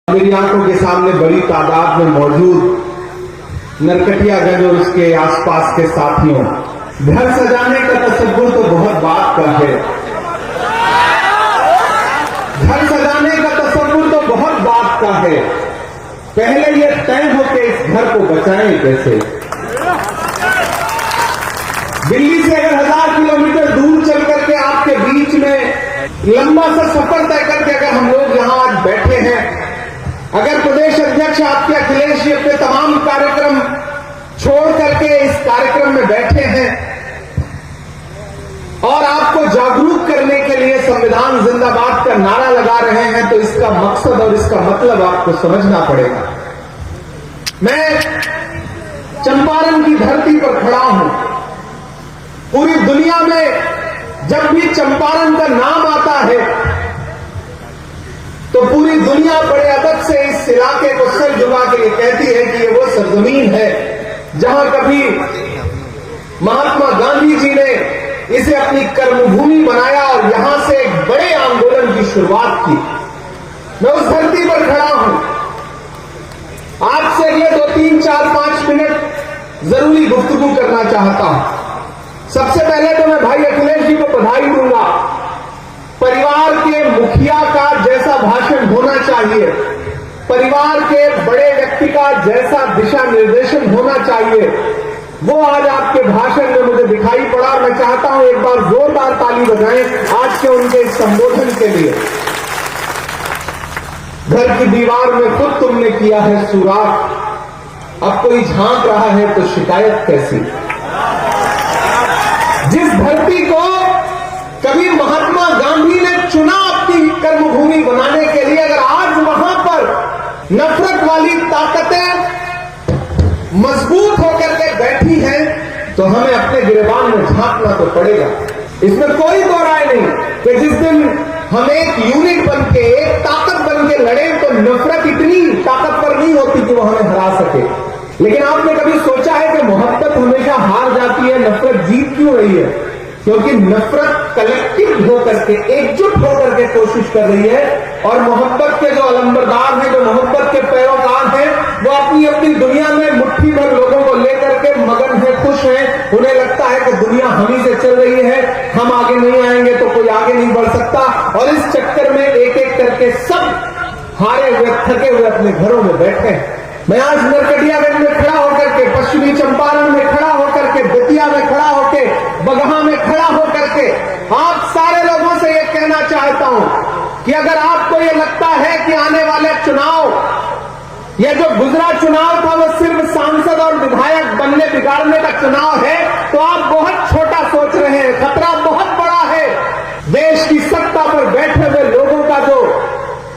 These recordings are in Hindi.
मेरी आंखों के सामने बड़ी तादाद में मौजूद नरकटियागंज और उसके आसपास के साथियों, घर सजाने का तसव्वुर तो बहुत बात का है। घर सजाने का तसव्वुर तो बहुत बात का है। पहले ये तय हो कि इस घर को बचाएं कैसे। दिल्ली से अगर 1000 किलोमीटर दूर चल करके आपके बीच में लंबा सा सफर तय करके अगर हम लोग यहां आज बैठे हैं, अगर प्रदेश अध्यक्ष आपके अखिलेश जी अपने तमाम कार्यक्रम छोड़ करके इस कार्यक्रम में बैठे हैं और आपको जागरूक करने के लिए संविधान जिंदाबाद का नारा लगा रहे हैं, तो इसका मकसद और इसका मतलब आपको समझना पड़ेगा। मैं चंपारण की धरती पर खड़ा हूं। पूरी दुनिया में जब भी चंपारण का नाम आता है तो पूरी दुनिया बड़े अदब से इस इलाके को सर झुका के ये कहती है कि ये वो सरजमीन है जहां कभी महात्मा गांधी जी ने इसे अपनी कर्मभूमि बनाया और यहां से एक बड़े आंदोलन की शुरुआत की। मैं उस धरती पर खड़ा हूं। आपसे अगले 2, 3, 4, 5 मिनट जरूरी गुफ्तगू करना चाहता हूं। सबसे पहले तो मैं भाई अखिलेश जी को बधाई दूंगा। परिवार के मुखिया का जैसा भाषण होना चाहिए, परिवार के बड़े व्यक्ति का जैसा दिशा निर्देशन होना चाहिए, वो आज आपके भाषण में मुझे दिखाई पड़ा। और मैं चाहता हूं एक बार जोरदार ताली बजाएं आज के उनके इस संबोधन के लिए। घर की दीवार में खुद तुमने किया है सुराख, अब कोई झांक रहा है तो शिकायत कैसी। जिस धरती को कभी महात्मा गांधी ने चुना अपनी कर्मभूमि बनाने के लिए, अगर आज वहां पर नफरत वाली ताकतें मजबूत होकर के बैठी हैं, तो हमें अपने गिरबान में झांकना तो पड़ेगा। इसमें कोई दो राय नहीं कि जिस दिन हम एक यूनिट बन के, एक ताकत बन के लड़े, तो नफरत इतनी ताकतवर नहीं होती कि वो हमें हरा सके। लेकिन आपने कभी सोचा है कि मोहब्बत हमेशा हार जाती है, नफरत जीत क्यों रही है? क्योंकि नफरत कलेक्टिव होकर के, एकजुट होकर के कोशिश कर रही है, और मोहब्बत के जो अलंबरदार हैं, जो मोहब्बत के पैरोकार हैं, वो अपनी अपनी दुनिया में मुट्ठी भर लोगों को लेकर के मगन है, खुश हैं। उन्हें लगता है कि दुनिया हम ही से चल रही है, हम आगे नहीं आएंगे तो कोई आगे नहीं बढ़ सकता। और इस चक्कर में एक एक करके सब हारे हुए, थके हुए अपने घरों में बैठे हैं। मैं आज नरकटियागंज में खड़ा होकर के, पश्चिमी चंपारण में खड़ा होकर के, बेतिया में खड़ा होकर, बगहा में खड़ा होकर के आप सारे लोगों से यह कहना चाहता हूं कि अगर आपको यह लगता है कि आने वाले चुनाव, यह जो गुजरा चुनाव था वो सिर्फ सांसद और विधायक बनने बिगाड़ने का चुनाव है, तो आप बहुत छोटा सोच रहे हैं। खतरा बहुत बड़ा है। देश की सत्ता पर बैठे हुए लोगों का जो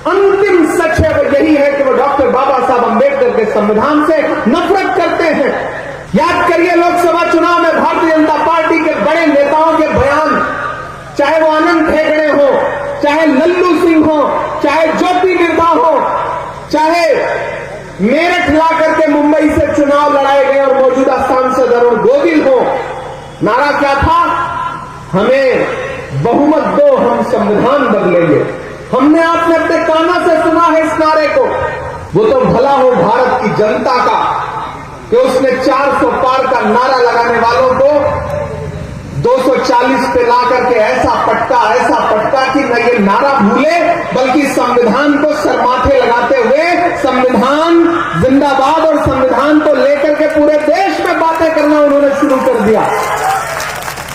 अंतिम सच है वो यही है कि वो डॉक्टर बाबा साहब अंबेडकर के संविधान से नफरत करते हैं। याद करिए, लोकसभा चुनाव में भारतीय जनता पार्टी के बड़े नेताओं के बयान, चाहे वो आनंद हेगड़े हो, चाहे लल्लू सिंह हो, चाहे ज्योति निर्दा हो, चाहे मेरठ ला करके मुंबई से चुनाव लड़ाए गए और मौजूदा सांसद अरुण गोविल हो, नारा क्या था? हमें बहुमत दो, हम संविधान बदलेंगे। हमने आपने अपने कानों से सुना है इस नारे को। वो तो भला हो भारत की जनता का कि उसने 400 पार का नारा लगाने वालों को 240 पे ला करके ऐसा पटका कि न ये नारा भूले, बल्कि संविधान को सरमाथे लगाते हुए संविधान जिंदाबाद और संविधान को लेकर के पूरे देश में बातें करना उन्होंने शुरू कर दिया।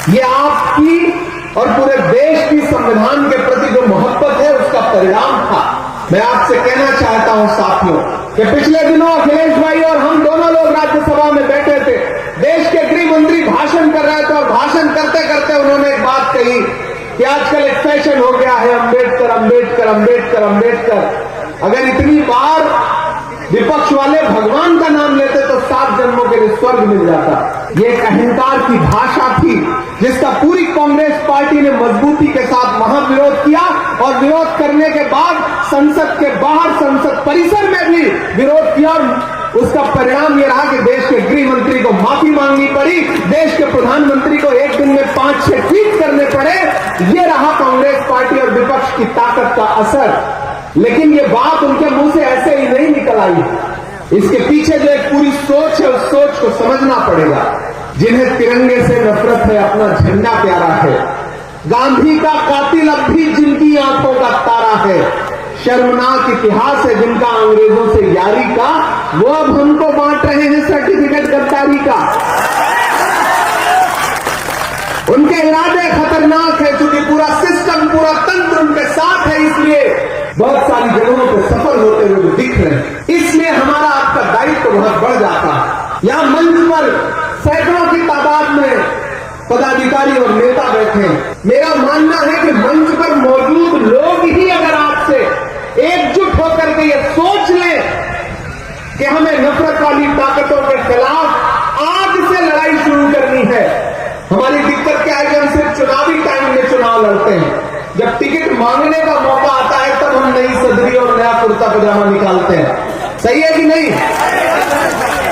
ये आपकी और पूरे देश की संविधान के प्रति जो मोहब्बत है उसका परिणाम था। मैं आपसे कहना चाहता हूं साथियों कि पिछले दिनों अखिलेश भाई और हम दोनों लोग राज्यसभा में बैठे थे। देश के गृह मंत्री भाषण कर रहे थे और भाषण करते करते उन्होंने एक बात कही कि आजकल एक फैशन हो गया है अंबेडकर अंबेडकर अंबेडकर अंबेडकर। अगर इतनी बार विपक्ष वाले भगवान का नाम लेते तो 7 जन्मों के लिए स्वर्ग मिल जाता। ये एक अहंकार की भाषा थी जिसका पूरी कांग्रेस पार्टी ने मजबूती के साथ वहां विरोध किया, और विरोध करने के बाद संसद के बाहर, संसद परिसर में भी विरोध किया। और उसका परिणाम यह रहा कि देश के गृह मंत्री को माफी मांगनी पड़ी, देश के प्रधानमंत्री को एक दिन में 5-6 ट्वीट करने पड़े। ये रहा कांग्रेस पार्टी और विपक्ष की ताकत का असर। लेकिन ये बात उनके मुंह से ऐसे चलाई है। इसके पीछे जो एक पूरी सोच है, उस सोच को समझना पड़ेगा। जिन्हें तिरंगे से नफरत है, अपना झंडा प्यारा है, गांधी का कातिल अब भी जिनकी आंखों का तारा है, शर्मनाक इतिहास है जिनका अंग्रेजों से यारी का, वो अब हमको बांट रहे हैं सर्टिफिकेट गद्दारी का। उनके इरादे खतरनाक है, क्योंकि पूरा सिस्टम, पूरा तंत्र उनके साथ है, इसलिए बहुत सारी जगहों पर सफल होते हुए दिख रहे हैं। इसलिए हमारा आपका दायित्व बहुत बढ़ जाता है। यहां मंच पर सैकड़ों की तादाद में पदाधिकारी और नेता बैठे हैं। मेरा मानना है कि मंच पर मौजूद लोग ही अगर आपसे एकजुट होकर के ये सोच लें कि हमें नफरत वाली ताकतों के खिलाफ आज से लड़ाई शुरू करनी है। हमारी दिक्कत क्या है कि हम सिर्फ चुनावी टाइम में चुनाव लड़ते हैं। जब टिकट मांगने का मौका आता है तब हम नई सदरी और नया कुर्ता पजामा निकालते हैं। सही है कि नहीं?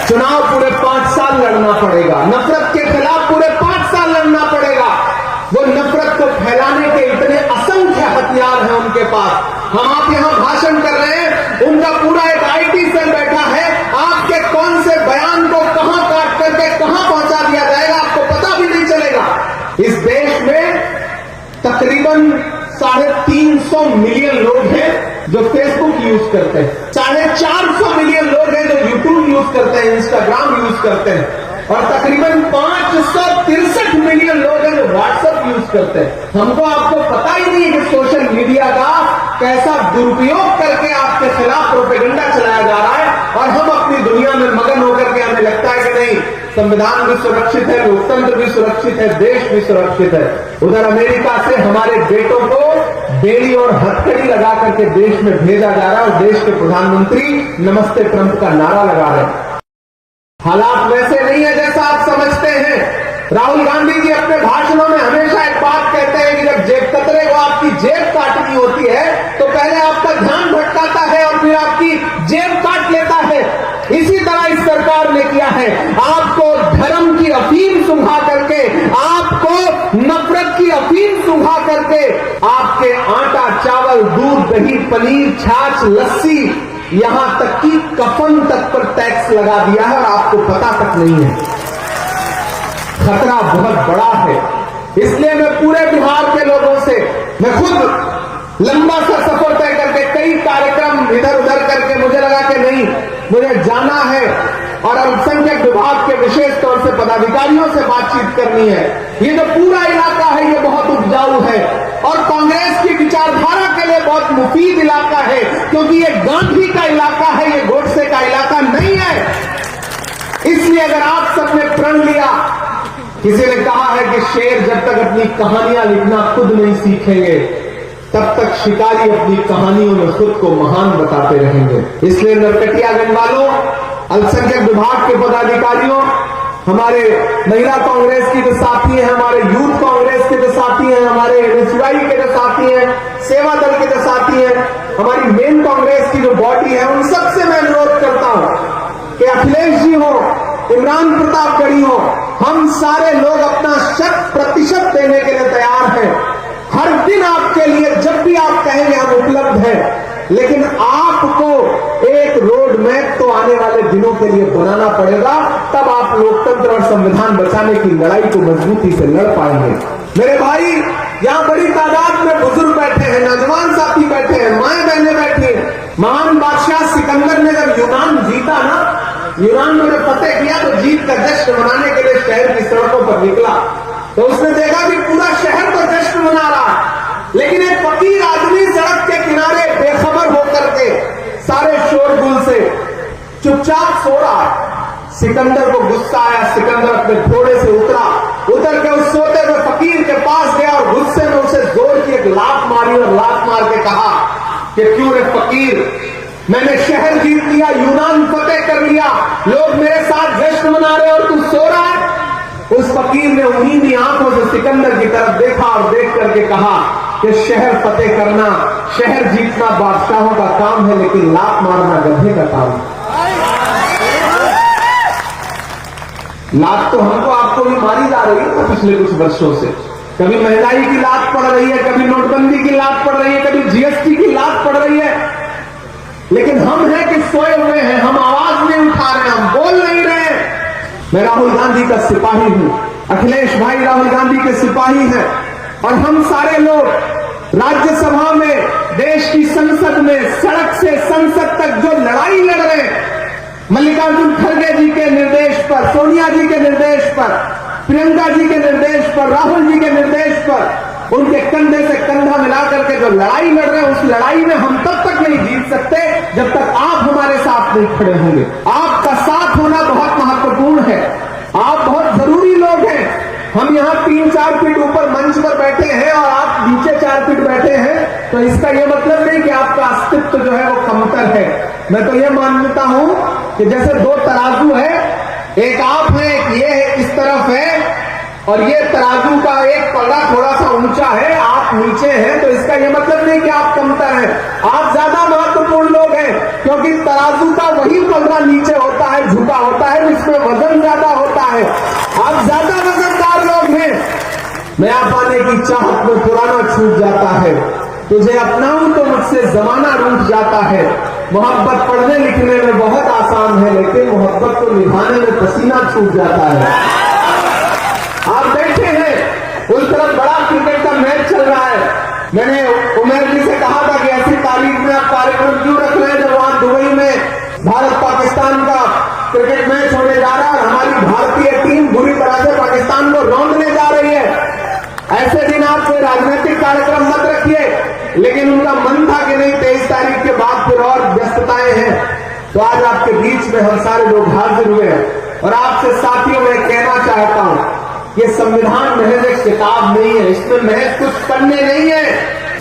चुनाव पूरे 5 साल लड़ना पड़ेगा, नफरत के खिलाफ पूरे 5 साल लड़ना पड़ेगा। वो नफरत को फैलाने के इतने असंख्य हथियार हैं उनके पास। हम आप यहां भाषण कर रहे हैं, उनका पूरा एक आईटी सेल बैठा है। आपके कौन से बयान को कहां काट करके कहां पहुंचा दिया जाएगा आपको पता भी नहीं चलेगा। इस देश में तकरीबन 350 मिलियन लोग हैं जो फेसबुक यूज करते हैं, 450 मिलियन लोग हैं जो यूट्यूब यूज करते हैं, इंस्टाग्राम यूज करते हैं, और तकरीबन 563 मिलियन लोग हैं जो व्हाट्सएप यूज करते हैं। हमको आपको पता ही नहीं है कि सोशल मीडिया का कैसा दुरुपयोग करके आपके खिलाफ प्रोपेगेंडा चलाया जा रहा है, और हम अपनी दुनिया में मगन होकर के हमें लगता है कि नहीं, संविधान भी सुरक्षित है, लोकतंत्र भी सुरक्षित है, देश भी सुरक्षित है। उधर अमेरिका से हमारे बेटों को बेड़ी और हथकड़ी लगा करके देश में भेजा जा रहा है, और देश के प्रधानमंत्री नमस्ते ट्रंप का नारा लगा रहे हैं। हालात वैसे नहीं है जैसा आप समझते हैं। राहुल गांधी जी अपने भाषणों में हमेशा एक बात कहते हैं कि जब जेब कतरे को आपकी जेब काटनी होती है तो पहले आपका ध्यान भटकाता है और फिर आपकी जेब काट लेता है। इसी तरह इस सरकार ने किया है, आपको धर्म की अफीम सुंघा करके, आपको नफरत की अफीम सुंघा करके, आपके आटा, चावल, दूध, दही, पनीर, छाछ, लस्सी, यहां तक कि कफन तक पर टैक्स लगा दिया है और आपको पता तक नहीं है। खतरा बहुत बड़ा है। इसलिए मैं पूरे बिहार के लोगों से, मैं खुद लंबा सा सफर तय करके कई कार्यक्रम इधर उधर करके मुझे लगा कि नहीं, मुझे जाना है और अल्पसंख्यक विभाग के विशेष तौर से पदाधिकारियों से बातचीत करनी है। ये जो पूरा इलाका है ये बहुत उपजाऊ है और कांग्रेस की विचारधारा के लिए बहुत मुफीद इलाका है, क्योंकि ये गांधी का इलाका है, ये गोडसे का इलाका नहीं है। इसलिए अगर आप सबने प्रण लिया, किसी ने कहा है कि शेर जब तक अपनी कहानियां लिखना खुद नहीं सीखेंगे तब तक शिकारी अपनी कहानियों में खुद को महान बताते रहेंगे। इसलिए नरकटियागंज वालों, अल्पसंख्यक विभाग के पदाधिकारियों, हमारे महिला कांग्रेस की जो साथी हैं, हमारे यूथ कांग्रेस के जो साथी हैं, हमारे एनएसयूआई के जो साथी हैं, सेवा दल के जो साथी हैं, हमारी मेन कांग्रेस की जो बॉडी है, उन सबसे मैं अनुरोध करता हूं कि अखिलेश जी हो, इमरान प्रतापगढ़ी हो, हम सारे लोग अपना 100% देने के लिए तैयार हैं। हर दिन आपके लिए जब भी आप कहेंगे हम उपलब्ध हैं, लेकिन आपको एक रोड मैप तो आने वाले दिनों के लिए बनाना पड़ेगा, तब आप लोकतंत्र और संविधान बचाने की लड़ाई को मजबूती से लड़ पाएंगे। मेरे भाई, यहां बड़ी तादाद में बुजुर्ग बैठे हैं, नौजवान साथी बैठे हैं, माएं बहनें बैठी हैं। महान बादशाह सिकंदर ने जब यूनान जीता ना, यूनान में जब फतेह किया तो जीत का जश्न मनाने के लिए शहर की सड़कों पर निकला, तो उसने देखा कि पूरा शहर तो जश्न मना रहा, लेकिन एक फकीर आदमी सड़क के किनारे बेखबर होकर के सारे शोरगुल से चुपचाप सो रहा। सिकंदर को गुस्सा आया, सिकंदर अपने घोड़े से उतर के उस सोते हुए फकीर के पास गया और गुस्से में उसे जोर की एक लात मारी और लात मार के कहा कि क्यों रे फकीर, मैंने शहर जीत लिया, यूनान फतेह कर लिया, लोग मेरे साथ जश्न मना रहे और तू सो रहा है। उस फकीर ने उन्हीं आंखों से सिकंदर की तरफ देखा और देख करके कहा कि शहर फतेह करना, शहर जीतना बादशाहों का काम है, लेकिन लात मारना गधे का काम है। लात तो हमको आपको भी मारी जा रही है पिछले कुछ वर्षों से। कभी महंगाई की लात पड़ रही है, कभी नोटबंदी की लात पड़ रही है, कभी जीएसटी की लात पड़ रही है, लेकिन हम हैं कि सोए हुए हैं, हम आवाज नहीं उठा रहे, हम बोल नहीं रहे। मैं राहुल गांधी का सिपाही हूं, अखिलेश भाई राहुल गांधी के सिपाही हैं, और हम सारे लोग राज्यसभा में, देश की संसद में, सड़क से संसद तक जो लड़ाई लड़ रहे हैं, मल्लिकार्जुन खड़गे जी के निर्देश पर, सोनिया जी के निर्देश पर, प्रियंका जी के निर्देश पर, राहुल जी के निर्देश पर, उनके कंधे से कंधा मिलाकर के जो लड़ाई लड़ रहे हैं, उस लड़ाई में हम तब तक नहीं जीत सकते जब तक आप हमारे साथ नहीं खड़े होंगे। आपका साथ होना बहुत महत्वपूर्ण है, आप बहुत जरूरी लोग हैं। हम यहाँ 3-4 फीट ऊपर मंच पर बैठे हैं और आप नीचे 4 फीट बैठे हैं, तो इसका यह मतलब नहीं कि आपका अस्तित्व जो है वो कमतर है। मैं तो यह मानता हूं कि जैसे 2 तराजू है, एक आप है, एक ये है, इस तरफ है, और ये तराजू का एक पल्ला थोड़ा सा ऊंचा है, आप नीचे हैं, तो इसका यह मतलब नहीं कि आप कमतर हैं। आप ज्यादा महत्वपूर्ण लोग हैं, क्योंकि तराजू का वही पल्ला नीचे होता है, झुका होता है, जिसमें वजन ज्यादा होता है। आप ज्यादा वजनदार लोग हैं। नया पाने की चाहत में पुराना छूट जाता है, तुझे अपनाऊं तो मुझसे जमाना रूठ जाता है। मोहब्बत पढ़ने लिखने में बहुत आसान है, लेकिन मोहब्बत को निभाने में पसीना छूट जाता है। आप बैठे हैं, उस तरफ बड़ा क्रिकेट का मैच चल रहा है। मैंने उमेर जी से कहा था कि ऐसी तारीख में आप कार्यक्रम क्यों रख रहे हैं जब वहां दुबई में भारत पाकिस्तान का क्रिकेट मैच होने जा रहा है और हमारी भारतीय टीम बुरी तरह से पाकिस्तान को रौंदने जा रही है। ऐसे दिन आप कोई राजनीतिक कार्यक्रम मत रखिए, लेकिन उनका मन था कि नहीं 23 तारीख के बाद फिर और व्यस्तताएं हैं, तो आज आपके बीच में हम सारे लोग हाजिर हुए हैं। और आपसे साथियों मैं कहना चाहता हूं, ये संविधान महज एक किताब नहीं है, इसमें महज कुछ पन्ने नहीं है।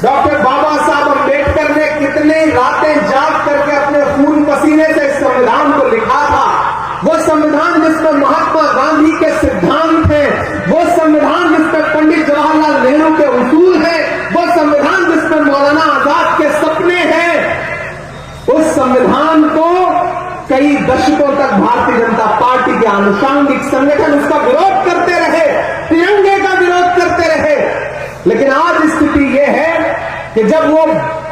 डॉक्टर बाबा साहब अम्बेडकर ने कितने रातें जाग करके अपने खून पसीने से इस संविधान को लिखा था। वो संविधान जिसमें महात्मा गांधी के सिद्धांत हैं, वो संविधान जिसमें पंडित जवाहरलाल नेहरू के उसूल हैं, वो संविधान जिसमें मौलाना आजाद के सपने हैं, उस संविधान को कई दशकों तक भारतीय जनता पार्टी के आनुषंगिक संगठन उसका विरोध करते रहे, तिरंगे का विरोध करते रहे। लेकिन आज स्थिति यह है कि जब वो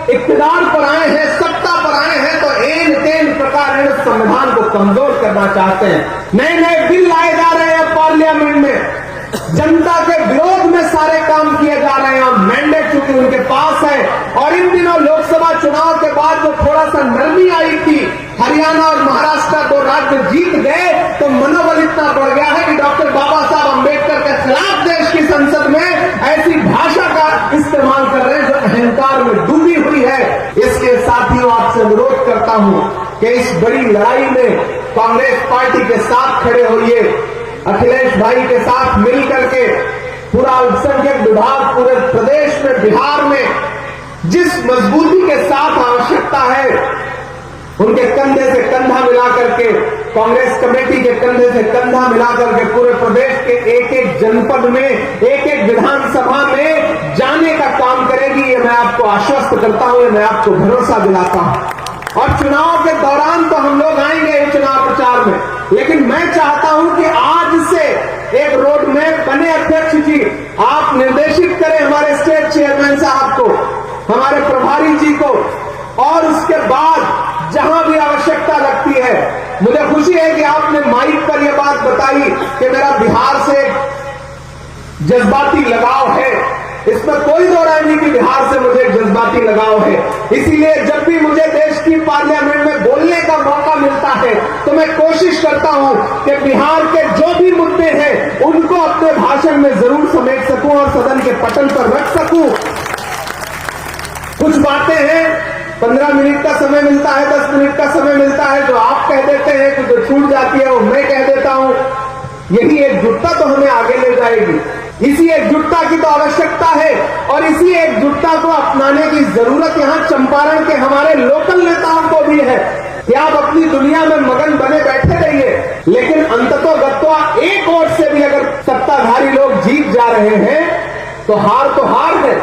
इक्तिदार पर आए हैं, सत्ता पर आए हैं, तो एन तेन प्रकार इस संविधान को कमजोर करना चाहते हैं। नए नए बिल लाए जा रहे हैं पार्लियामेंट में, जनता के विरोध में सारे काम किए जा रहे हैं, और मैंडेट चूंकि उनके पास है। और इन दिनों लोकसभा चुनाव के बाद जो थोड़ा सा नरमी आई थी, हरियाणा और महाराष्ट्र 2 राज्य जीत गए, तो मनोबल इतना बढ़ गया है कि डॉक्टर बाबा साहब अम्बेडकर के खिलाफ देश की संसद में ऐसी भाषा का इस्तेमाल कर रहे हैं जो अहंकार में डूबी हुई है। इसके साथियों आपसे अनुरोध करता हूं कि इस बड़ी लड़ाई में कांग्रेस पार्टी के साथ खड़े होइए, अखिलेश भाई के साथ मिलकर के पूरा अल्पसंख्यक विभाग पूरे प्रदेश में, बिहार में जिस मजबूती के साथ आवश्यकता है, उनके कंधे से कंधा मिला करके, कांग्रेस कमेटी के कंधे से कंधा मिला करके पूरे प्रदेश के एक एक जनपद में, एक एक विधानसभा में जाने का काम करेगी। ये मैं आपको आश्वस्त करता हूं, ये मैं आपको भरोसा दिलाता हूं। और चुनाव के दौरान तो हम लोग आएंगे चुनाव प्रचार में, लेकिन मैं चाहता हूं कि आज से एक रोड मैप बने। अध्यक्ष जी, आप निर्देशित करें हमारे स्टेट चेयरमैन साहब को, हमारे प्रभारी जी को, और उसके बाद जहां भी आवश्यकता लगती है, मुझे खुशी है कि आपने माइक पर यह बात बताई कि मेरा बिहार से जज्बाती लगाव है। इसमें कोई दो राय नहीं कि बिहार से मुझे जज्बाती लगाव है। इसीलिए जब भी मुझे देश की पार्लियामेंट में बोलने का मौका मिलता है, तो मैं कोशिश करता हूं कि बिहार के जो भी मुद्दे हैं उनको अपने भाषण में जरूर समेट सकूं और सदन के पटल पर रख सकूं। कुछ बातें हैं, 15 मिनट का समय मिलता है, 10 मिनट का समय मिलता है, जो आप कह देते हैं कि जो छूट जाती है वो मैं कह देता हूं। यही एकजुटता तो हमें आगे ले जाएगी। इसी एकजुटता की तो आवश्यकता है, और इसी एकजुटता को अपनाने की जरूरत यहां चंपारण के हमारे लोकल नेताओं को भी है कि आप अपनी दुनिया में मगन बने बैठे रहिए, लेकिन अंततोगत्वा एक वोट से भी अगर सत्ताधारी लोग जीत जा रहे हैं तो हार है।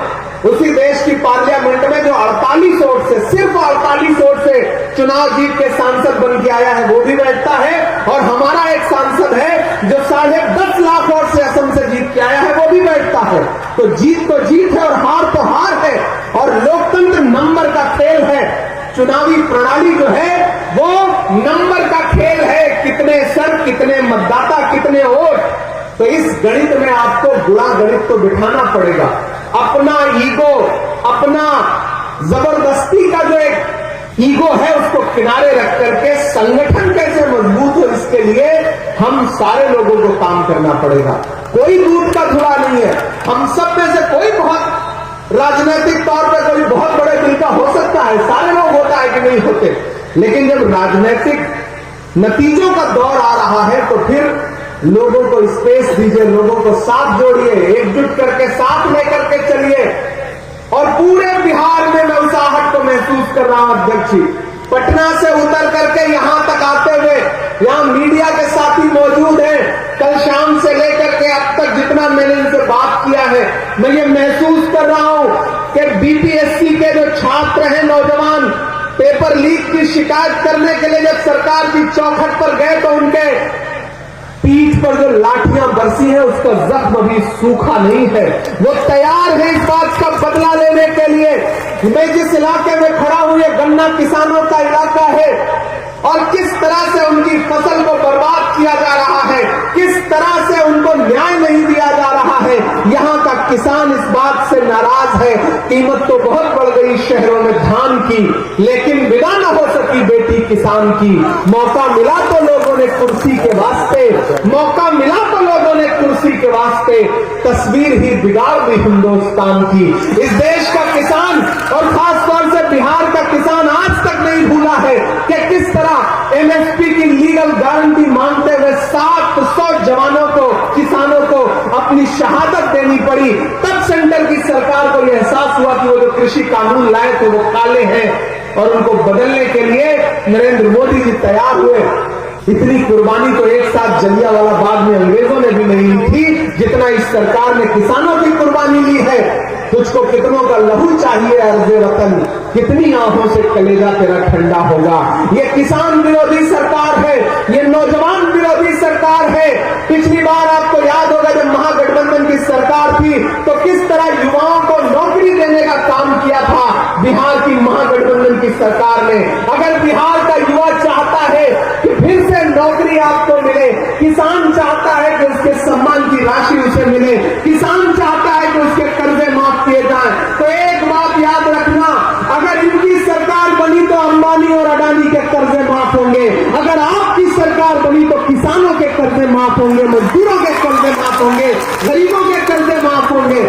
उसी देश की पार्लियामेंट में जो 48 वोट से, सिर्फ 48 वोट से चुनाव जीत के सांसद बन के आया है, वो भी बैठता है, और हमारा एक सांसद है जो 10.5 लाख वोट से असम से जीत के आया है, वो भी बैठता है। तो जीत है और हार है, और लोकतंत्र नंबर का खेल है। चुनावी प्रणाली जो है वो गणित में आपको गुणा गणित तो बिठाना पड़ेगा। अपना ईगो, अपना जबरदस्ती का जो एक ईगो है उसको किनारे रख करके संगठन कैसे मजबूत हो, इसके लिए हम सारे लोगों को काम करना पड़ेगा। कोई दूध का धुला नहीं है। हम सब में से कोई बहुत राजनीतिक तौर पर कोई बहुत बड़े दिल का हो सकता है, सारे लोग होता है कि नहीं होते, लेकिन जब राजनीतिक नतीजों का दौर आ रहा है तो फिर लोगों को स्पेस दीजिए, लोगों को साथ जोड़िए, एकजुट करके साथ लेकर के चलिए। और पूरे बिहार में मैं उस आहट को महसूस कर रहा हूं अध्यक्ष जी। पटना से उतर करके यहां तक आते हुए यहां मीडिया के साथी मौजूद हैं। कल शाम से लेकर के अब तक जितना मैंने इनसे बात किया है, मैं ये महसूस कर रहा हूं कि बीपीएससी के जो छात्र हैं, नौजवान, पेपर लीक की शिकायत करने के लिए जब सरकार की चौखट पर गए तो उनके पीठ पर जो लाठियां बरसी है उसका जख्म अभी सूखा नहीं है। वो तैयार है इस बात का बदला लेने के लिए। मैं जिस इलाके में खड़ा हूं ये गन्ना किसानों का इलाका है और किस तरह से उनकी फसल को बर्बाद किया जा रहा है, किस तरह से उनको न्याय नहीं दिया जा रहा है। यहां का किसान इस बात से नाराज है। कीमत तो बहुत बढ़ गई शहरों में धान की, लेकिन विदा न हो सकी बेटी किसान की। मौका मिला तो लोगों ने कुर्सी के वास्ते, मौका मिला तो लोगों ने कुर्सी के वास्ते तस्वीर ही बिगाड़ दी हिंदुस्तान की। इस देश का किसान और खासतौर से बिहार का किसान आज तक नहीं भूला है कि किस तरह एमएसपी की लीगल गारंटी मांगते हुए 700 जवानों को, किसानों को अपनी शहादत देनी पड़ी। तब सेंटर की सरकार को यह एहसास हुआ कि वो जो कृषि कानून लाए थे वो काले हैं और उनको बदलने के लिए नरेंद्र मोदी जी तैयार हुए। इतनी कुर्बानी तो एक साथ जलियांवाला बाग में अंग्रेजों ने भी नहीं ली थी जितना इस सरकार ने किसानों की कुर्बानी ली है। तुझको कितनों का लहू चाहिए अर्ज़े वतन, कितनी आंखों से कलेजा तेरा ठंडा होगा। ये किसान विरोधी सरकार है, ये नौजवान विरोधी सरकार है। पिछली बार आपको याद होगा जब महागठबंधन की सरकार थी तो किस तरह युवाओं को नौकरी देने का काम किया था बिहार की महागठबंधन की सरकार ने। अगर बिहार का युवा चाहता है कि फिर से नौकरी आपको मिले, किसान चाहता है कि उसके सम्मान की राशि उसे मिले, किसान चाहता है कि उसके कर्जे माफ किए जाएं, तो एक बात याद रखना, अगर इनकी सरकार बनी तो अंबानी और अडानी के कर्जे माफ होंगे। अगर आपकी सरकार बनी तो किसानों के कर्जे माफ होंगे, मजदूरों के कर्जे माफ होंगे, गरीबों के कर्जे माफ होंगे।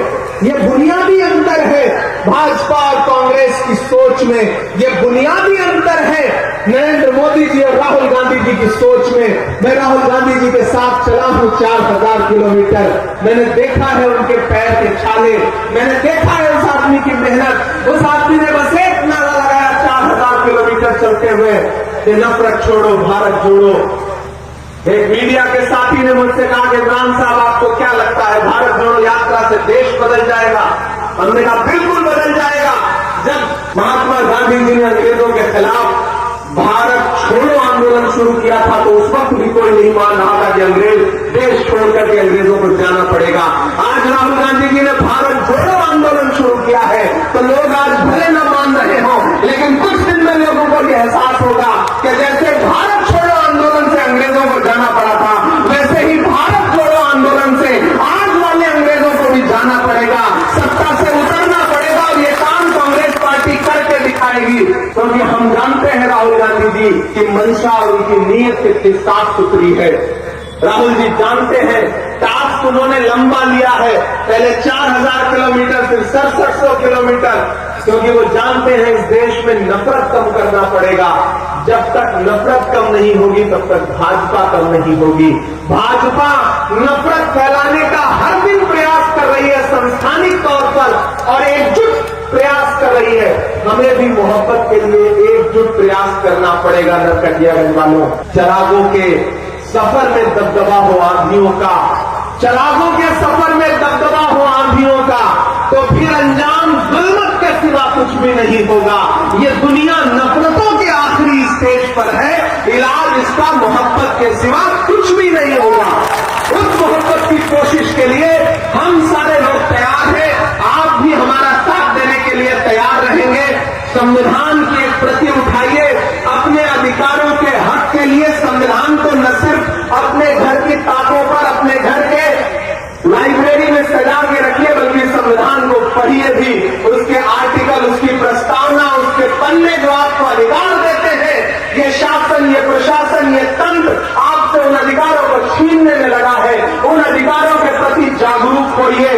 ये बुनियादी अंतर है भाजपा और कांग्रेस की सोच में, ये बुनियादी अंतर है नरेंद्र मोदी जी और राहुल गांधी जी की सोच में। मैं राहुल गांधी जी के साथ चला हूं 4000 किलोमीटर। मैंने देखा है उनके पैर के छाले, मैंने देखा है उस आदमी की मेहनत। उस आदमी ने बस एक नारा लगाया 4000 किलोमीटर चलते हुए कि नफरत छोड़ो भारत जोड़ो। एक मीडिया के साथी ने मुझसे कहा कि इमरान साहब आपको क्या लगता है भारत जोड़ो यात्रा से देश बदल जाएगा? हमने कहा बिल्कुल बदल जाएगा। जब महात्मा गांधी जी ने अंग्रेजों के खिलाफ भारत छोड़ो आंदोलन शुरू किया था तो उस वक्त भी कोई नहीं मान रहा था कि अंग्रेज देश छोड़कर के अंग्रेजों को जाना पड़ेगा। आज राहुल गांधी जी ने भारत जोड़ो आंदोलन शुरू किया है तो लोग आज भले न मान रहे हों, लेकिन कुछ दिन में लोगों को यह एहसास होगा कि जैसे भारत छोड़ो आंदोलन से अंग्रेजों को जाना पड़ा था, वैसे ही भारत जोड़ो आंदोलन से आज वाले अंग्रेजों को भी जाना पड़ेगा, सत्ता से उतरना पड़ेगा। और ये काम कांग्रेस पार्टी करके दिखाएगी, क्योंकि हम जानते हैं राहुल गांधी जी की मंशा और उनकी नीयत कितनी साफ सुथरी है। राहुल जी जानते हैं टास्क उन्होंने लंबा लिया है, पहले 4000 किलोमीटर फिर 6700 किलोमीटर, क्योंकि वो जानते हैं इस देश में नफरत कम करना पड़ेगा। जब तक नफरत कम नहीं होगी तब तक भाजपा कम नहीं होगी। भाजपा नफरत फैलाने का हर दिन प्रयास कर रही है संस्थानिक तौर पर और एकजुट प्रयास कर रही है। हमें भी मोहब्बत के लिए एकजुट प्रयास करना पड़ेगा नरकटियागंज वालों। चिरागों के सफर में दबदबा हो आंधियों का, चिरागों के सफर में दबदबा हो आंधियों का, तो फिर अंजाम जुल्मत के सिवा कुछ भी नहीं होगा। ये दुनिया नफरतों के आखिरी स्टेज पर है, इलाज इसका मोहब्बत के सिवा कुछ भी नहीं होगा। उस मोहब्बत की कोशिश के लिए हम सारे लोग तैयार हैं। आप भी हमारा साथ देने के लिए तैयार रहेंगे। संविधान की एक प्रति उठाइए, अपने अधिकारों के हक के लिए संविधान को न सिर्फ अपने घर की ताकों पर, अपने घर के ये शासन, ये प्रशासन, ये तंत्र आपसे उन अधिकारों को छीनने में लगा है। उन अधिकारों के प्रति जागरूक होइए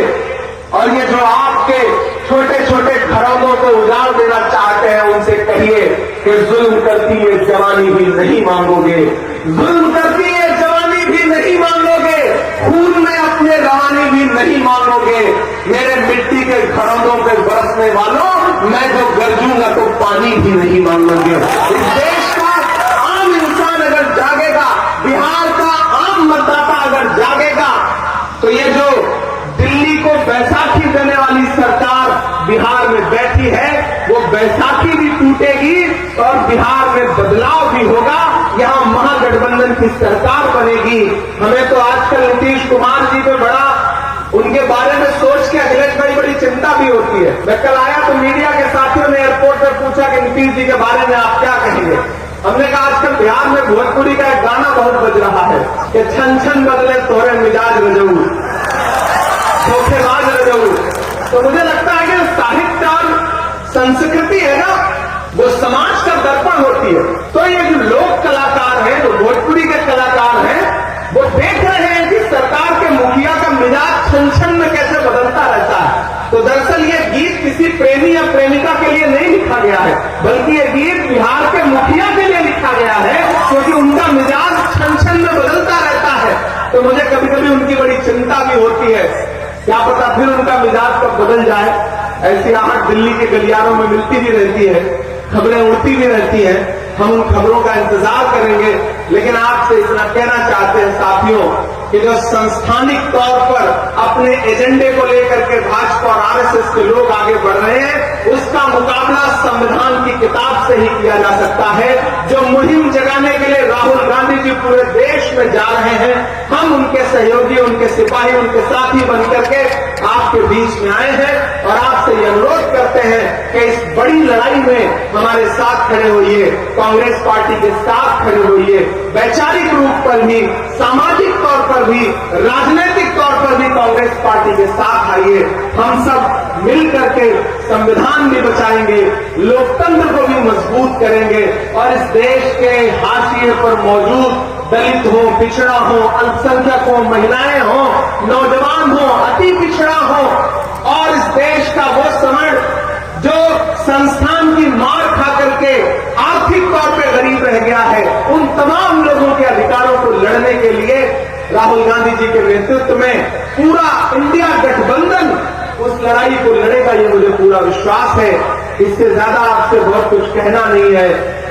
और ये जो आपके छोटे छोटे घरौंदों को उजाड़ देना चाहते हैं उनसे कहिए कि जुल्म करती ये जवानी भी नहीं मांगोगे, जुल्म करती ये जवानी भी नहीं मांगोगे, खून में अपने रवानी भी नहीं मांगोगे। मेरे मिट्टी के घरौंदों पे बरसने वालों, मैं जो गरजूंगा तो पानी भी नहीं मांगोगे। इस देश का आम इंसान अगर जागेगा, बिहार का आम मतदाता अगर जागेगा, तो ये जो दिल्ली को बैसाखी देने वाली सरकार बिहार में बैठी है, वो बैसाखी भी टूटेगी और बिहार में बदलाव भी होगा। यहां महागठबंधन की सरकार बनेगी। हमें तो आजकल नीतीश कुमार जी पे बड़ा उनके बारे में सोच के अखिलेश भाई बड़ी चिंता भी होती है। मैं कल आया तो मीडिया के साथियों ने एयरपोर्ट पर पूछा कि नीतीश जी के बारे में आप क्या कहेंगे। हमने कहा आजकल बिहार में भोजपुरी का एक गाना बहुत बज रहा है कि छन छन बदले तोरे मिजाज रजऊ, धोखेबाज रजऊ। तो मुझे लगता है कि साहित्य और संस्कृति है ना, वो समाज का दर्पण होती है। तो ये जो लोक कलाकार हैं, जो भोजपुरी के कलाकार हैं, वो देख रहे हैं कि सरकार के मुखिया का मिजाज छन छन में कैसे बदलता रहता है। तो दरअसल ये गीत किसी प्रेमी या प्रेमिका के लिए नहीं लिखा गया है, बल्कि ये गीत बिहार के मुखिया के लिए लिखा गया है, क्योंकि उनका मिजाज छन छन में बदलता रहता है। तो मुझे कभी कभी उनकी बड़ी चिंता भी होती है, क्या पता फिर उनका मिजाज कब बदल जाए। ऐसी आहट दिल्ली के गलियारों में मिलती भी रहती है, खबरें उड़ती भी रहती हैं। हम उन खबरों का इंतजार करेंगे, लेकिन आपसे इतना कहना चाहते हैं साथियों कि जो संस्थानिक तौर पर अपने एजेंडे को लेकर के भाजपा और आरएसएस के लोग आगे बढ़ रहे हैं, उसका मुकाबला संविधान की किताब से ही किया जा सकता है। जो मुहिम जगाने के लिए राहुल गांधी जी पूरे देश में जा रहे हैं, हम उनके सहयोगी, उनके सिपाही, उनके साथी बनकर के आपके बीच में आए हैं और आपसे ये अनुरोध करते हैं कि इस बड़ी लड़ाई में हमारे साथ खड़े होइए, कांग्रेस पार्टी के साथ खड़े होइए। वैचारिक रूप पर भी, सामाजिक तौर पर भी, राजनीतिक तौर पर भी कांग्रेस पार्टी के साथ आइए। हम सब मिलकर के संविधान भी बचाएंगे, लोकतंत्र को भी मजबूत करेंगे और इस देश के हाशिए पर मौजूद दलित हो, पिछड़ा हो, अल्पसंख्यक हो, महिलाएं हो, नौजवान हो, अति पिछड़ा हो और इस देश का वो समाज जो संस्थान की मार खा करके आर्थिक तौर पे गरीब रह गया है, उन तमाम लोगों के अधिकारों को लड़ने के लिए राहुल गांधी जी के नेतृत्व में पूरा इंडिया गठबंधन उस लड़ाई को लड़ेगा, ये मुझे पूरा विश्वास है। इससे ज्यादा आपसे बहुत कुछ कहना नहीं है।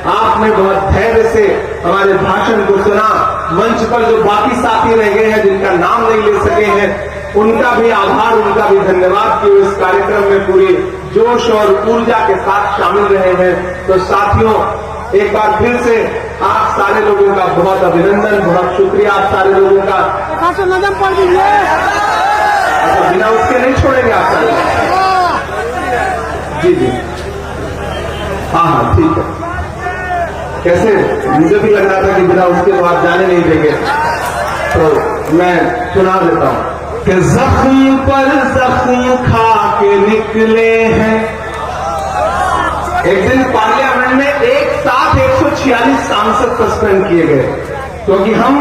आपने बहुत धैर्य से हमारे भाषण को सुना। मंच पर जो बाकी साथी रह गए हैं, जिनका नाम नहीं ले सके हैं, उनका भी आभार, उनका भी धन्यवाद कि वो इस कार्यक्रम में पूरी जोश और ऊर्जा के साथ शामिल रहे हैं। तो साथियों, एक बार फिर से आप सारे लोगों का बहुत अभिनंदन, बहुत शुक्रिया आप सारे लोगों का। अच्छा, बिना उसके नहीं छोड़ेंगे आप सारे? जी जी, हाँ, ठीक है। कैसे, मुझे भी लग रहा था कि बिना उसके तो आप जाने नहीं देंगे, तो मैं सुना देता हूं कि जख्म पर जख्म खा के निकले हैं। एक दिन पार्लियामेंट में एक साथ 146 सांसद सस्पेंड किए गए, क्योंकि हम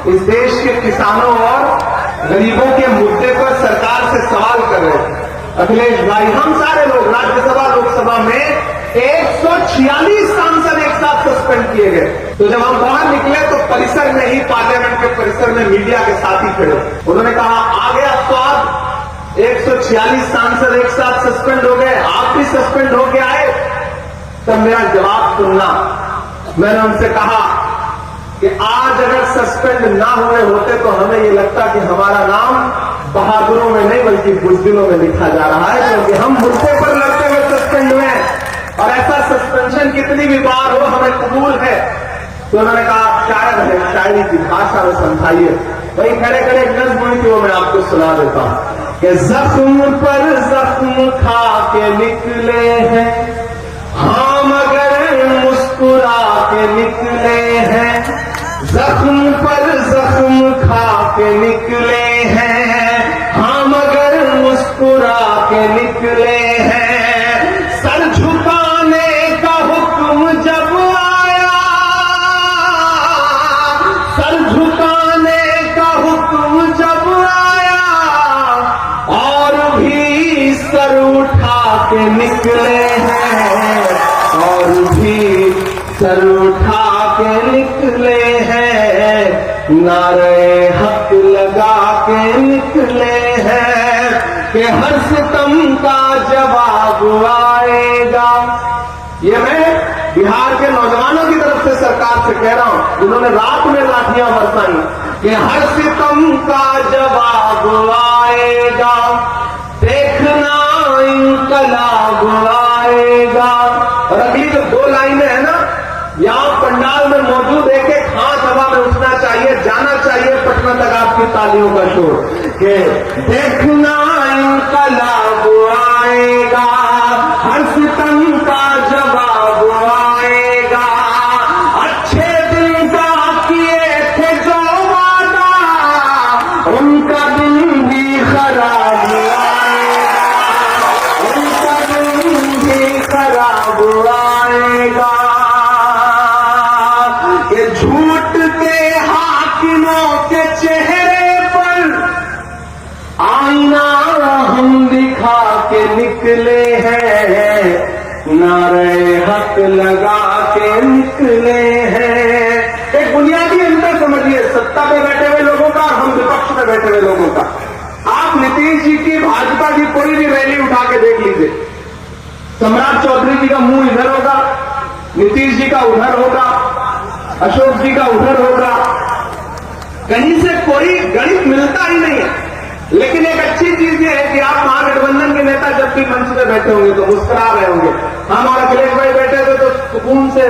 इस देश के किसानों और गरीबों के मुद्दे पर सरकार से सवाल कर रहे थे। अखिलेश भाई, हम सारे लोग राज्यसभा लोकसभा में 146 सांसद एक साथ सस्पेंड किए गए। तो जब हम बाहर निकले तो परिसर में ही, पार्लियामेंट के परिसर में मीडिया के साथ ही खड़े, उन्होंने कहा आ गया स्वाद, 146 सांसद एक साथ सस्पेंड हो गए, आप भी सस्पेंड होके आए। तब मेरा जवाब सुनना, मैंने उनसे कहा कि आज अगर सस्पेंड ना हुए होते तो हमें ये लगता कि हमारा नाम बहादुरों में नहीं बल्कि बुजदिलों में लिखा जा रहा है, क्योंकि हम मुद्दे पर लड़ते हुए सस्पेंड हुए और ऐसा सस्पेंशन कितनी भी बार हो हमें कबूल है। तो उन्होंने कहा आप शायर है, शायरी की भाषा में समझाइए। वही खड़े खड़े एक नज़्म हुई थी, वो मैं आपको सुना देता हूं कि जख्म पर जख्म खा के निकले हैं, हाँ मगर मुस्कुरा के निकले हैं। जख्म पर जख्म खा के निकले हैं, हाँ मगर मुस्कुरा के निकले हैं। सर झुकाने का हुक्म जब आया, निकले हैं और भी सर उठा के निकले हैं, नारे हक लगा के निकले हैं कि हर सितम का जवाब आएगा। ये मैं बिहार के नौजवानों की तरफ से सरकार से कह रहा हूं जिन्होंने रात में लाठियां बरसाई कि हर सितम का जवाब आएगा, देखना इनकलाब आएगा। और अगली जो दो लाइनें है ना, यहां पंडाल में मौजूद एक एक हाथ हवा में उठना चाहिए, जाना चाहिए पटना तक आपकी तालियों का शोर कि देखना इनकलाब आएगा, हर सितम का जवाब आएगा, अच्छे दिन का किए थे जो वादा उनका दिन भी खराब आएगा, उनका दिन भी खराब आएगा। कि झूठ के हाकिमों के चेहरे पर आईना हम दिखा के निकले हैं, नारे हक लगा के निकले हैं। एक बुनियादी अंतर समझिए सत्ता पे बैठे हुए लोगों का और हम विपक्ष में बैठे हुए लोगों का। आप नीतीश जी की, भाजपा की कोई भी रैली उठा के देख लीजिए, सम्राट चौधरी जी का मुंह इधर होगा, नीतीश जी का उधर होगा, अशोक जी का उधर होगा, कहीं से कोई गणित मिलता ही नहीं है। लेकिन एक अच्छी चीज ये है कि आप महागठबंधन के नेता जब भी मंच पे बैठे होंगे तो मुस्कुरा रहे होंगे। हम और अखिलेश भाई बैठे थे तो सुकून से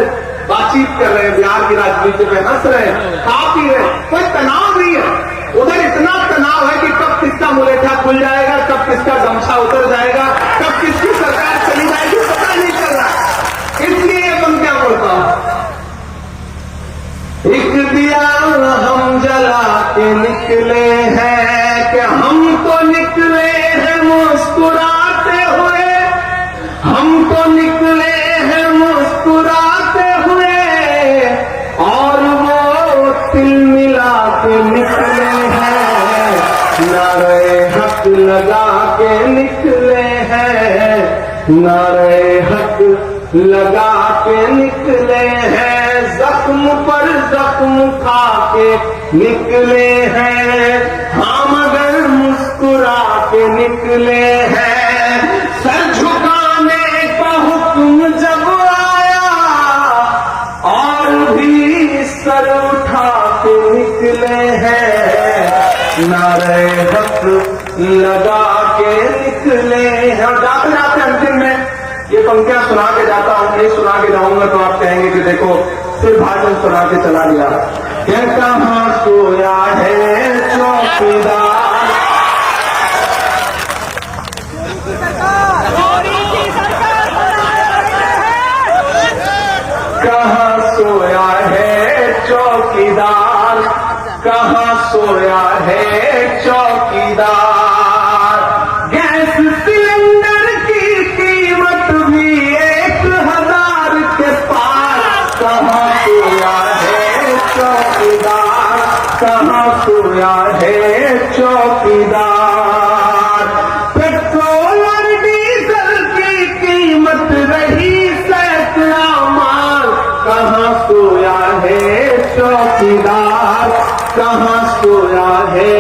बातचीत कर रहे हैं, बिहार की राजनीति पे हंस रहे हैं, खा पी रहे हैं, कोई तनाव नहीं है। उधर इतना तनाव है कि कब किसका मुलेठा खुल जाएगा, कब किसका गमछा उतर जाएगा, कब किसकी सरकार चली जाएगी, पता नहीं चल रहा। इसलिए ये पंक्तियां बोलता हूं, एक दिया हम जला के निकले हैं कि हम तो निकले हैं मुस्कुराते हुए, हम तो निकले हैं मुस्कुराते हुए, और वो तिल मिला के निकले हैं, नारे हक लगा के निकले हैं, नारे हक लगा के निकले हैं, जख्म पर जख्म खा के निकले हैं, हाँ मगर मुस्कुरा के निकले हैं। सर झुकाने का हुक्म जब आया और भी सर उठा के निकले हैं, नारे हक लगा के निकले हैं। और जाते जाते अंतिम में ये पंक्तियां सुना के जाता हूं, नहीं सुना के जाऊंगा तो आप कहेंगे कि देखो सिर्फ भाषण सुना के चला गया। क्या कहां सोया है चौकीदार, कहां सोया है चौकीदार, कहां सोया है चौकीदार। गैस सिलेंडर की कीमत भी 1000 के पार, कहां सोया है चौकीदार, कहां सोया है चौकीदार। पेट्रोल और डीजल की कीमत रही सैकड़ा मार, कहां सोया है चौकीदार, कहां सोया है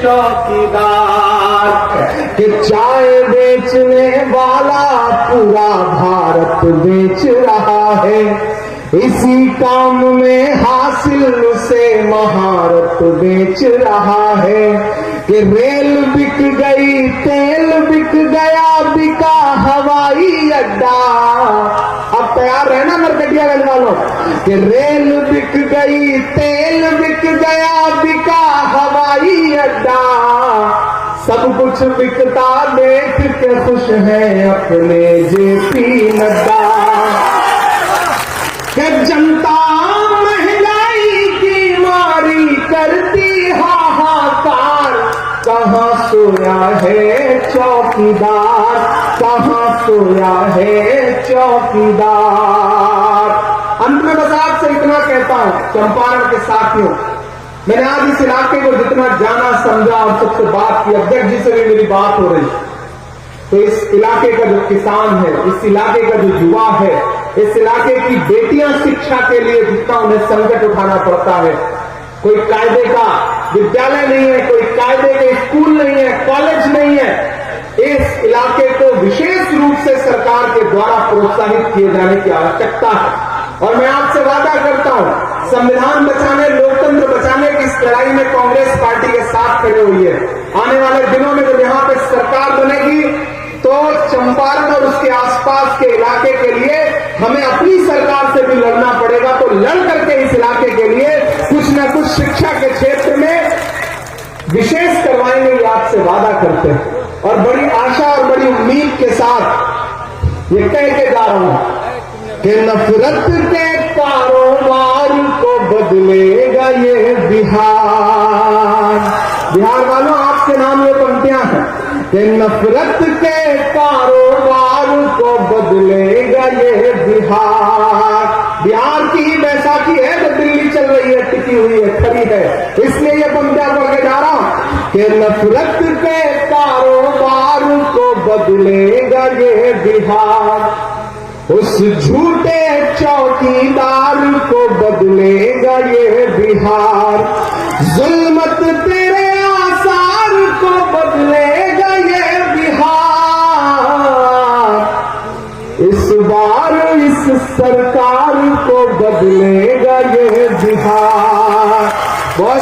चौकीदार। कि चाय बेचने वाला पूरा भारत बेच रहा है, इसी काम में हासिल उसे महारत बेच रहा है। कि रेल बिक गई, तेल बिक गया, बिका हवाई अड्डा। अब तैयार रहना नरकटियागंज वालों, कि रेल बिक गई, तेल बिक गया, बिका हवाई अड्डा। सब कुछ बिकता देख के खुश है अपने जेपी नड्डा। कि जनता महंगाई की मारी करती हाहाकार, कहां सोया है चौकीदार, कहां सोया है चौकीदार। अंत में बस आपसे इतना कहता हूं चंपारण के साथियों, मैंने आज इस इलाके को जितना जाना समझा और सबसे बात की, अध्यक्ष जी से भी मेरी बात हो रही, तो इस इलाके का जो किसान है, इस इलाके का जो युवा है, इस इलाके की बेटियां शिक्षा के लिए जितना उन्हें संकट उठाना पड़ता है, कोई कायदे का विद्यालय नहीं है, कोई कायदे के स्कूल नहीं है, कॉलेज नहीं है, इस इलाके को विशेष रूप से सरकार के द्वारा प्रोत्साहित किए जाने की आवश्यकता है। और मैं आपसे वादा करता हूं, संविधान बचाने, लोकतंत्र बचाने की इस लड़ाई में कांग्रेस पार्टी के साथ खड़े हुई है। आने वाले दिनों में जब यहां पे सरकार बनेगी तो चंपारण और उसके आसपास के इलाके के लिए हमें अपनी सरकार से भी लड़ना पड़ेगा। तो लड़ करके इस इलाके के लिए कुछ न कुछ शिक्षा के क्षेत्र में विशेष करवाएंगे, ये आपसे वादा करते हैं। और बड़ी आशा और बड़ी उम्मीद के साथ ये कह के जा रहा हूं कि नफरत के कारोबार को बदलेगा ये बिहार। बिहार वालों, आपके नाम ये पंक्तियां हैं कि नफरत के कारोबार को बदलेगा ये बिहार। बिहार की ही बैसाखी है जो दिल्ली चल रही है, टिकी हुई है, खड़ी है, इसलिए ये पंक्तियां पढ़ के जा रहा हूं कि नफरत के कारोबार को बदलेगा ये बिहार। उस झूठे चौकीदार को बदलेगा ये बिहार। जुल्मत तेरे आसार को बदलेगा ये बिहार। इस बार इस सरकार को बदलेगा ये बिहार। बहुत